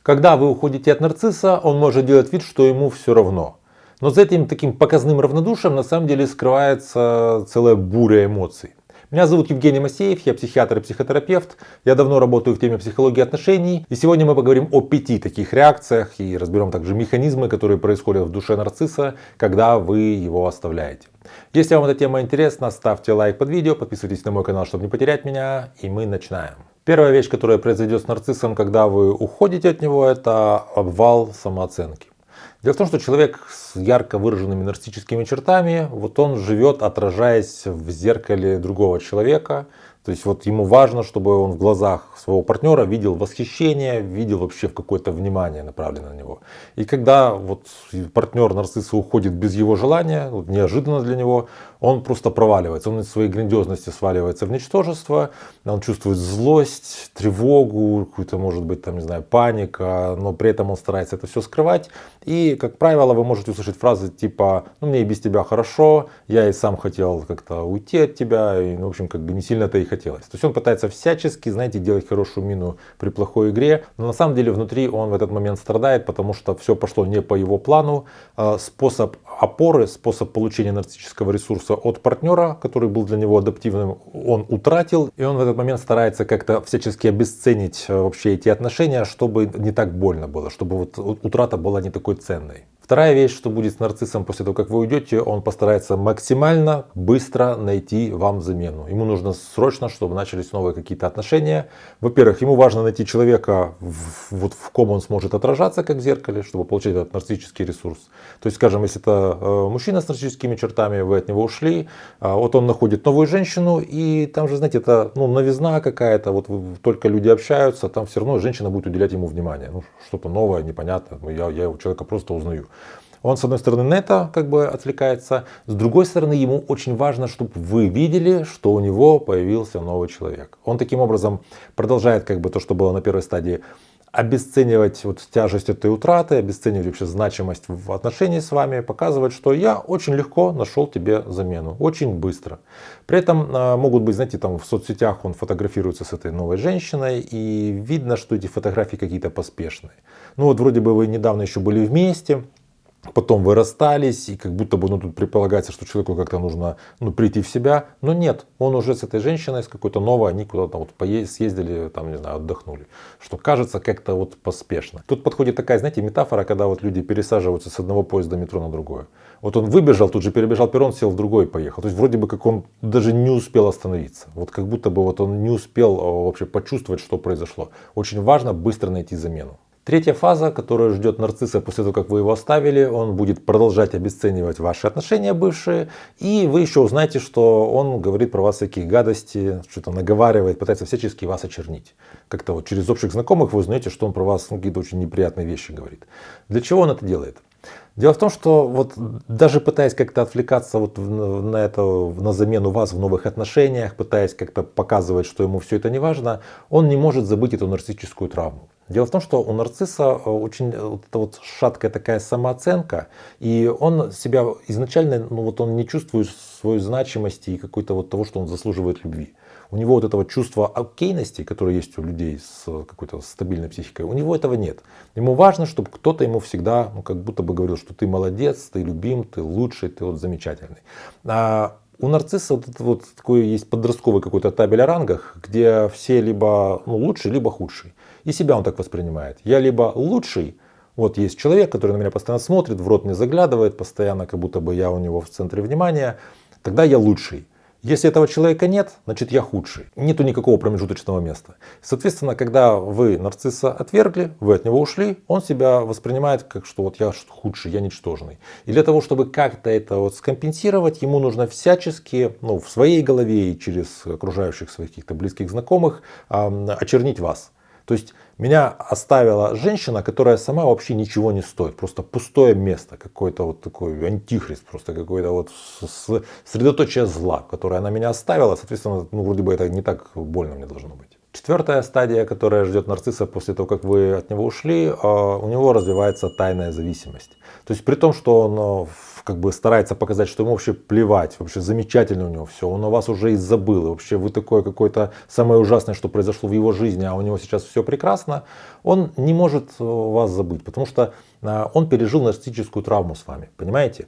Когда вы уходите от нарцисса, он может делать вид, что ему все равно. Но за этим таким показным равнодушием на самом деле скрывается целая буря эмоций. Меня зовут Евгений Масеев, я психиатр и психотерапевт. Я давно работаю в теме психологии отношений. И сегодня мы поговорим о 5 таких реакциях и разберем также механизмы, которые происходят в душе нарцисса, когда вы его оставляете. Если вам эта тема интересна, ставьте лайк под видео, подписывайтесь на мой канал, чтобы не потерять меня. И мы начинаем. Первая вещь, которая произойдет с нарциссом, когда вы уходите от него, это обвал самооценки. Дело в том, что человек с ярко выраженными нарциссическими чертами, вот он живет, отражаясь в зеркале другого человека. То есть вот ему важно, чтобы он в глазах своего партнера видел восхищение, видел вообще какое-то внимание направленное на него. И когда вот партнер нарцисса уходит без его желания, вот неожиданно для него, он просто проваливается. Он из своей грандиозности сваливается в ничтожество, он чувствует злость, тревогу, какую-то, может быть, там, не знаю, паника, но при этом он старается это все скрывать. И, как правило, вы можете услышать фразы типа: ну, мне и без тебя хорошо, я и сам хотел как-то уйти от тебя, и, в общем, как бы не сильно-то и хотелось. То есть он пытается всячески, знаете, делать хорошую мину при плохой игре, но на самом деле внутри он в этот момент страдает, потому что все пошло не по его плану. Способ опоры, способ получения нарциссического ресурса от партнера, который был для него адаптивным, он утратил, и он в этот момент старается как-то всячески обесценить вообще эти отношения, чтобы не так больно было, чтобы вот утрата была не такой ценной. Вторая вещь, что будет с нарциссом после того, как вы уйдете, он постарается максимально быстро найти вам замену. Ему нужно срочно, чтобы начались новые какие-то отношения. Во-первых, ему важно найти человека, в ком он сможет отражаться, как в зеркале, чтобы получить этот нарциссический ресурс. То есть, скажем, если это мужчина с нарциссическими чертами, вы от него ушли, вот он находит новую женщину, и там же, знаете, это новизна какая-то, вот только люди общаются, там все равно женщина будет уделять ему внимание. Ну, что-то новое, непонятное, я у человека просто узнаю. Он, с одной стороны, на это как бы отвлекается, с другой стороны, ему очень важно, чтобы вы видели, что у него появился новый человек. Он таким образом продолжает как бы то, что было на первой стадии, обесценивать вот тяжесть этой утраты, обесценивать вообще значимость в отношении с вами, показывать, что я очень легко нашел тебе замену, очень быстро. При этом могут быть, знаете, там в соцсетях он фотографируется с этой новой женщиной, и видно, что эти фотографии какие-то поспешные. Ну вот вроде бы вы недавно еще были вместе, потом вы расстались, и как будто бы тут предполагается, что человеку как-то нужно прийти в себя. Но нет, он уже с этой женщиной, с какой-то новой, они куда-то вот съездили, там, не знаю, отдохнули. Что кажется как-то вот поспешно. Тут подходит такая, знаете, метафора, когда вот люди пересаживаются с одного поезда метро на другое. Вот он выбежал, тут же перебежал перрон, сел в другой и поехал. То есть вроде бы как он даже не успел остановиться. Вот как будто бы вот он не успел вообще почувствовать, что произошло. Очень важно быстро найти замену. Третья фаза, которая ждет нарцисса после того, как вы его оставили, он будет продолжать обесценивать ваши отношения бывшие, и вы еще узнаете, что он говорит про вас всякие гадости, что-то наговаривает, пытается всячески вас очернить. Как-то вот через общих знакомых вы узнаете, что он про вас какие-то очень неприятные вещи говорит. Для чего он это делает? Дело в том, что вот даже пытаясь как-то отвлекаться вот на замену вас в новых отношениях, пытаясь как-то показывать, что ему все это не важно, он не может забыть эту нарциссическую травму. Дело в том, что у нарцисса очень вот шаткая такая самооценка, и он себя изначально, он не чувствует свою значимость и какой-то вот того, что он заслуживает любви. У него вот этого чувства окейности, которое есть у людей с какой-то стабильной психикой, у него этого нет. Ему важно, чтобы кто-то ему всегда, как будто бы говорил, что ты молодец, ты любим, ты лучший, ты вот замечательный. А у нарцисса вот такой есть подростковый какой-то табель о рангах, где все либо лучший, либо худший. И себя он так воспринимает. Я либо лучший, вот есть человек, который на меня постоянно смотрит, в рот мне заглядывает, постоянно как будто бы я у него в центре внимания, тогда я лучший. Если этого человека нет, значит я худший. Нету никакого промежуточного места. Соответственно, когда вы нарцисса отвергли, вы от него ушли, он себя воспринимает как, что вот я худший, я ничтожный. И для того, чтобы как-то это вот скомпенсировать, ему нужно всячески, в своей голове и через окружающих своих каких-то близких знакомых очернить вас. То есть меня оставила женщина, которая сама вообще ничего не стоит. Просто пустое место, какой-то вот такой антихрист, просто какое-то вот средоточие зла, которое она меня оставила. Соответственно, вроде бы это не так больно мне должно быть. Четвертая стадия, которая ждет нарцисса после того, как вы от него ушли, у него развивается тайная зависимость. То есть при том, что он как бы старается показать, что ему вообще плевать, вообще замечательно у него все, он о вас уже и забыл, и вообще вы такое какое-то самое ужасное, что произошло в его жизни, а у него сейчас все прекрасно, он не может вас забыть, потому что он пережил нарциссическую травму с вами, понимаете?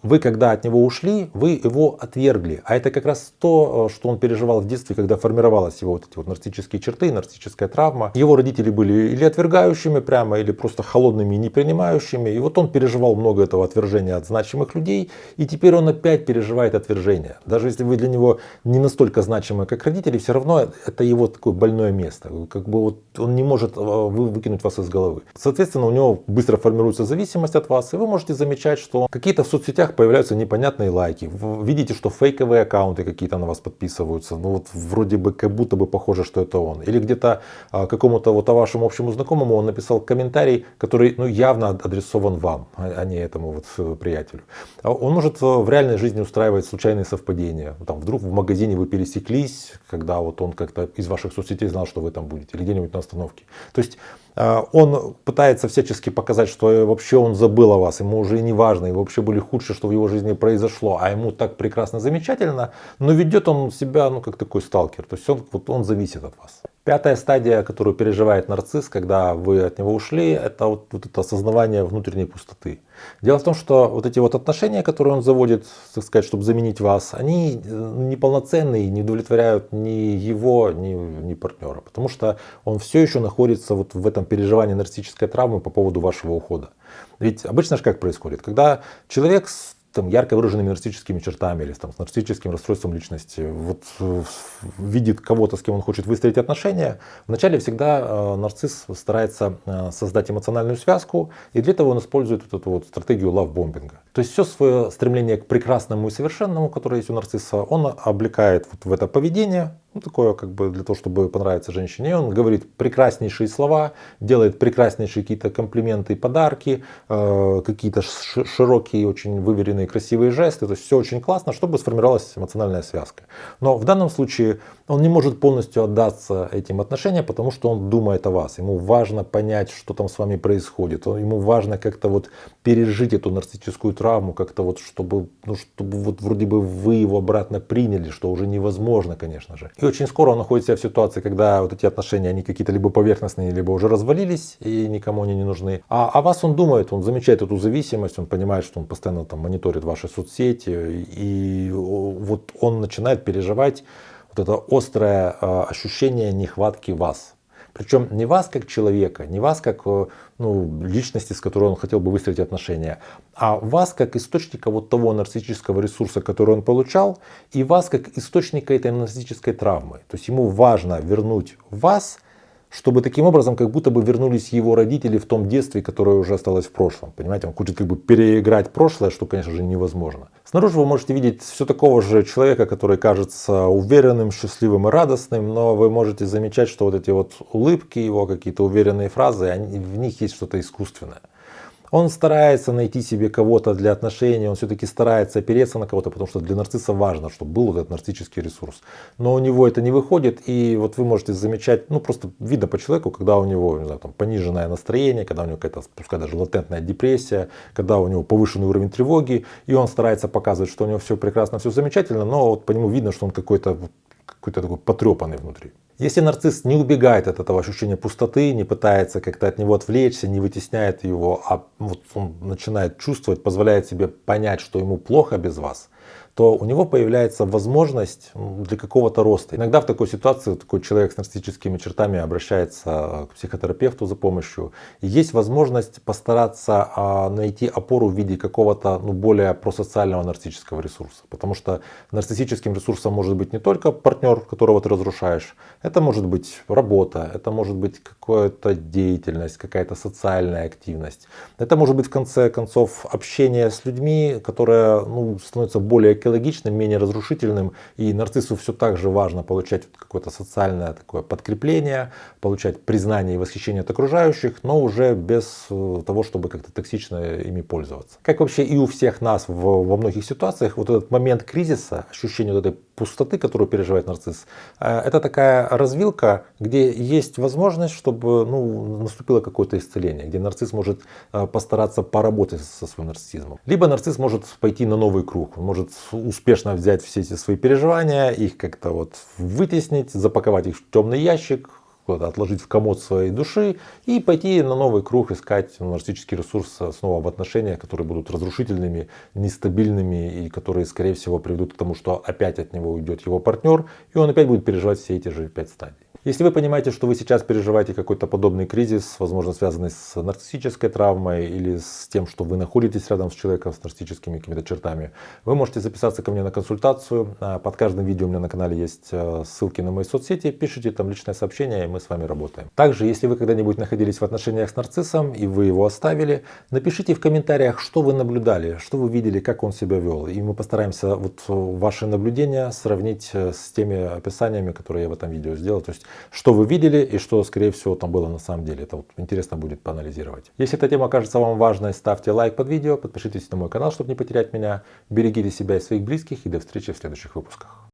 Вы, когда от него ушли, вы его отвергли. А это как раз то, что он переживал в детстве, когда формировалась его вот эти вот нарциссические черты, нарциссическая травма. Его родители были или отвергающими прямо, или просто холодными и не принимающими. И вот он переживал много этого отвержения от значимых людей. И теперь он опять переживает отвержение. Даже если вы для него не настолько значимы, как родители, все равно это его такое больное место. Как бы вот он не может выкинуть вас из головы. Соответственно, у него быстро формируется зависимость от вас. И вы можете замечать, что какие-то в соцсетях появляются непонятные лайки. Вы видите, что фейковые аккаунты какие-то на вас подписываются. Ну вот вроде бы как будто бы похоже, что это он. Или где-то какому-то вот вашему общему знакомому он написал комментарий, который ну, явно адресован вам, а не этому вот приятелю. Он может в реальной жизни устраивать случайные совпадения. Там, вдруг в магазине вы пересеклись, когда вот он как-то из ваших соцсетей знал, что вы там будете, или где-нибудь на остановке. То есть он пытается всячески показать, что вообще он забыл о вас, ему уже не важно, и вообще были худшее, что в его жизни произошло, а ему так прекрасно, замечательно, но ведет он себя ну, как такой сталкер, то есть он зависит от вас. Пятая стадия, которую переживает нарцисс, когда вы от него ушли, это вот это осознавание внутренней пустоты. Дело в том, что вот эти вот отношения, которые он заводит, так сказать, чтобы заменить вас, они неполноценные, не удовлетворяют ни его, ни партнера. Потому что он все еще находится вот в этом переживании нарциссической травмы по поводу вашего ухода. Ведь обычно же как происходит? Когда человек с там, ярко выраженными нарциссическими чертами или там, с нарциссическим расстройством личности вот, видит кого-то, с кем он хочет выстроить отношения, вначале всегда нарцисс старается создать эмоциональную связку, и для этого он использует вот эту вот стратегию лавбомбинга. То есть все свое стремление к прекрасному и совершенному, которое есть у нарцисса, он облекает вот в это поведение, ну, такое как бы для того, чтобы понравиться женщине. И он говорит прекраснейшие слова, делает прекраснейшие какие-то комплименты и подарки, какие-то широкие, очень выверенные, красивые жесты. То есть все очень классно, чтобы сформировалась эмоциональная связка. Но в данном случае он не может полностью отдаться этим отношениям, потому что он думает о вас. Ему важно понять, что там с вами происходит. Ему важно как-то вот пережить эту нарциссическую травму, как-то вот, чтобы вот вроде бы вы его обратно приняли, что уже невозможно, конечно же. И очень скоро он находит себя в ситуации, когда вот эти отношения, они какие-то либо поверхностные, либо уже развалились, и никому они не нужны. А о вас он думает, он замечает эту зависимость, он понимает, что он постоянно там мониторит ваши соцсети, и вот он начинает переживать вот это острое ощущение нехватки вас. Причем не вас как человека, не вас как личности, с которой он хотел бы выстроить отношения, а вас как источника вот того нарциссического ресурса, который он получал, и вас как источника этой нарциссической травмы. То есть ему важно вернуть вас, чтобы таким образом как будто бы вернулись его родители в том детстве, которое уже осталось в прошлом. Понимаете, он хочет как бы переиграть прошлое, что, конечно же, невозможно. Снаружи вы можете видеть все такого же человека, который кажется уверенным, счастливым и радостным, но вы можете замечать, что вот эти вот улыбки его, какие-то уверенные фразы, в них есть что-то искусственное. Он старается найти себе кого-то для отношений, он все-таки старается опереться на кого-то, потому что для нарцисса важно, чтобы был вот этот нарциссический ресурс. Но у него это не выходит, и вот вы можете замечать, просто видно по человеку, когда у него, не знаю, там, пониженное настроение, когда у него какая-то, пускай даже латентная депрессия, когда у него повышенный уровень тревоги, и он старается показывать, что у него все прекрасно, все замечательно, но вот по нему видно, что он какой-то такой потрепанный внутри. Если нарцисс не убегает от этого ощущения пустоты, не пытается как-то от него отвлечься, не вытесняет его, а вот он начинает чувствовать, позволяет себе понять, что ему плохо без вас, то у него появляется возможность для какого-то роста. Иногда в такой ситуации такой человек с нарциссическими чертами обращается к психотерапевту за помощью. И есть возможность постараться найти опору в виде какого-то более просоциального нарциссического ресурса. Потому что нарциссическим ресурсом может быть не только партнер, которого ты разрушаешь, это может быть работа, это может быть какая-то деятельность, какая-то социальная активность. Это может быть в конце концов общение с людьми, которое становится более экологичным, менее разрушительным, и нарциссу все так же важно получать какое-то социальное такое подкрепление, получать признание и восхищение от окружающих, но уже без того, чтобы как-то токсично ими пользоваться. Как вообще и у всех нас во многих ситуациях, вот этот момент кризиса, ощущение вот этой пустоты, которую переживает нарцисс, это такая развилка, где есть возможность, чтобы наступило какое-то исцеление, где нарцисс может постараться поработать со своим нарциссизмом. Либо нарцисс может пойти на новый круг, он может успешно взять все эти свои переживания, их как-то вытеснить, запаковать их в темный ящик, куда-то отложить в комод своей души и пойти на новый круг, искать нарциссический ресурс снова в отношениях, которые будут разрушительными, нестабильными и которые, скорее всего, приведут к тому, что опять от него уйдет его партнер, и он опять будет переживать все эти же 5 стадий. Если вы понимаете, что вы сейчас переживаете какой-то подобный кризис, возможно, связанный с нарциссической травмой или с тем, что вы находитесь рядом с человеком с нарциссическими какими-то чертами, вы можете записаться ко мне на консультацию. Под каждым видео у меня на канале есть ссылки на мои соцсети. Пишите там личное сообщение, и мы с вами работаем. Также, если вы когда-нибудь находились в отношениях с нарциссом и вы его оставили, напишите в комментариях, что вы наблюдали, что вы видели, как он себя вел. И мы постараемся ваши наблюдения сравнить с теми описаниями, которые я в этом видео сделал. То есть, что вы видели и что, скорее всего, там было на самом деле. Это интересно будет поанализировать. Если эта тема кажется вам важной, ставьте лайк под видео, подпишитесь на мой канал, чтобы не потерять меня. Берегите себя и своих близких, и до встречи в следующих выпусках.